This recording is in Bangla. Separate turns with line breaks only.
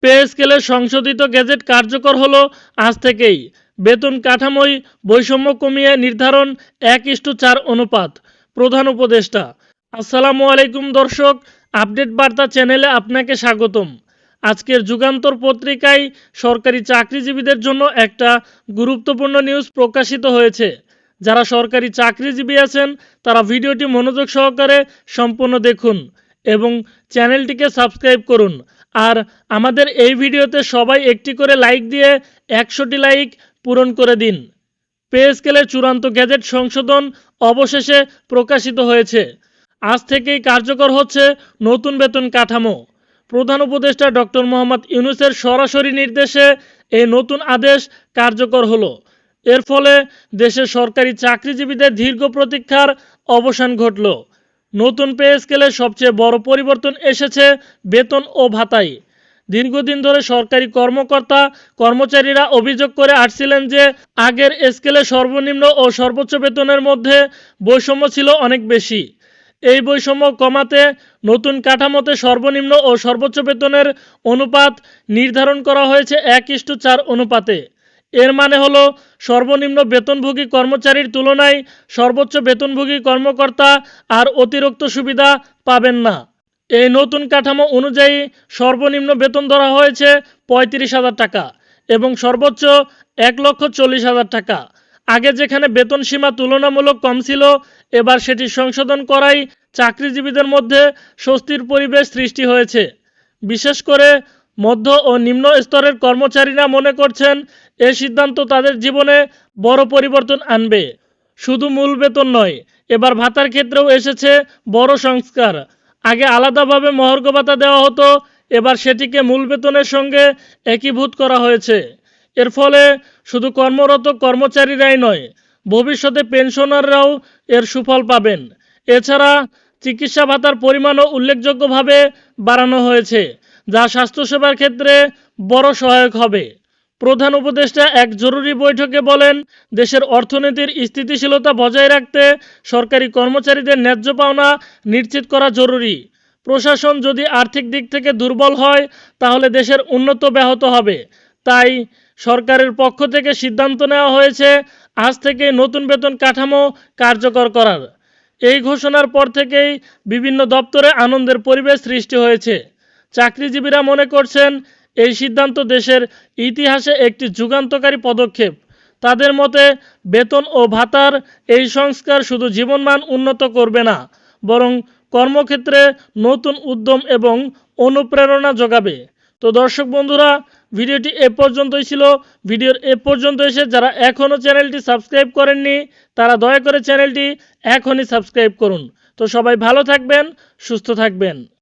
পে স্কেলের সংশোধিত গেজেট কার্যকর হলো আজ থেকেই। বেতন কাঠামোয় বৈষম্য কমিয়ে নির্ধারণ 1:4 অনুপাত। প্রধান উপদেষ্টা। আসসালামু আলাইকুম দর্শক, আপডেট বার্তা চ্যানেলে আপনাকে স্বাগতম। আজকের যুগান্তর পত্রিকায় সরকারি চাকরিজীবীদের জন্য একটা গুরুত্বপূর্ণ নিউজ প্রকাশিত হয়েছে। যারা সরকারি চাকরিজীবী আছেন তারা ভিডিওটি মনোযোগ সহকারে সম্পূর্ণ দেখুন এবং চ্যানেলটিকে সাবস্ক্রাইব করুন। আর আমাদের এই ভিডিওতে সবাই একটি করে লাইক দিয়ে 100টি লাইক পূরণ করে দিন। পে স্কেলের চূড়ান্ত গেজেট সংশোধন অবশেষে প্রকাশিত হয়েছে। আজ থেকেই কার্যকর হচ্ছে নতুন বেতন কাঠামো। প্রধান উপদেষ্টা ডক্টর মোহাম্মদ ইউনূসের সরাসরি নির্দেশে এই নতুন আদেশ কার্যকর হলো। এর ফলে দেশের সরকারি চাকরিজীবীদের দীর্ঘ প্রতীক্ষার অবসান ঘটল। নতুন পে স্কেলের সবচেয়ে বড় পরিবর্তন এসেছে বেতন ও ভাতায়। দীর্ঘদিন ধরে সরকারি কর্মকর্তা কর্মচারীরা অভিযোগ করে আসছিলেন যে আগের স্কেলে সর্বনিম্ন ও সর্বোচ্চ বেতনের মধ্যে বৈষম্য ছিল অনেক বেশি। এই বৈষম্য কমাতে নতুন কাঠামোতে সর্বনিম্ন ও সর্বোচ্চ বেতনের অনুপাত নির্ধারণ করা হয়েছে 1:4 অনুপাতে। এর মানে হলো সর্বনিম্ন বেতনভোগী কর্মচারীর তুলনায় সর্বোচ্চ বেতনভোগী কর্মকর্তা আর অতিরিক্ত সুবিধা পাবেন না। এই নতুন কাঠামো অনুযায়ী সর্বনিম্ন বেতন ধরা হয়েছে 35,000 টাকা এবং সর্বোচ্চ 1,40,000 টাকা। আগে যেখানে বেতন সীমা তুলনামূলক কম ছিল, এবার সেটি সংশোধন করায় চাকরিজীবীদের মধ্যে স্বস্তির পরিবেশ সৃষ্টি হয়েছে। বিশেষ করে মধ্য ও নিম্ন স্তরের কর্মচারীরা মনে করছেন এই সিদ্ধান্ত তাদের জীবনে বড় পরিবর্তন আনবে। শুধু মূল বেতন নয়, এবার ভাতার ক্ষেত্রেও এসেছে বড় সংস্কার। আগে আলাদাভাবে মহার্ঘ ভাতা দেওয়া হতো, এবার সেটিকে মূল বেতনের সঙ্গে একীভূত করা হয়েছে। এর ফলে শুধু কর্মরত কর্মচারীরাই নয়, ভবিষ্যতে পেনশনাররাও এর সুফল পাবেন। এছাড়া চিকিৎসা ভাতার পরিমাণও উল্লেখযোগ্যভাবে বাড়ানো হয়েছে, যা স্বাস্থ্যসেবার ক্ষেত্রে বড় সহায়ক হবে। প্রধান উপদেষ্টা এক জরুরি বৈঠকে বলেন, দেশের অর্থনীতির স্থিতিশীলতা বজায় রাখতে সরকারি কর্মচারীদের ন্যায্য পাওনা নিশ্চিত করা জরুরি। প্রশাসন যদি আর্থিক দিক থেকে দুর্বল হয় তাহলে দেশের উন্নতি ব্যাহত হবে। তাই সরকারের পক্ষ থেকে সিদ্ধান্ত নেওয়া হয়েছে আজ থেকে নতুন বেতন কাঠামো কার্যকর করার। এই ঘোষণার পর থেকেই বিভিন্ন দপ্তরে আনন্দের পরিবেশ সৃষ্টি হয়েছে। চাকরিজীবীরা মনে করছেন এই সিদ্ধান্ত দেশের ইতিহাসে একটি যুগান্তকারী পদক্ষেপ। তাদের মতে বেতন ও ভাতার এই সংস্কার শুধু জীবনমান উন্নত করবে না, বরং কর্মক্ষেত্রে নতুন উদ্যম এবং অনুপ্রেরণা যোগাবে। তো দর্শক বন্ধুরা, ভিডিওটি এ পর্যন্তই ছিল। ভিডিওর এ পর্যন্ত এসে যারা এখনও চ্যানেলটি সাবস্ক্রাইব করেননি তারা দয়া করে চ্যানেলটি এখনই সাবস্ক্রাইব করুন। তো সবাই ভালো থাকবেন, সুস্থ থাকবেন।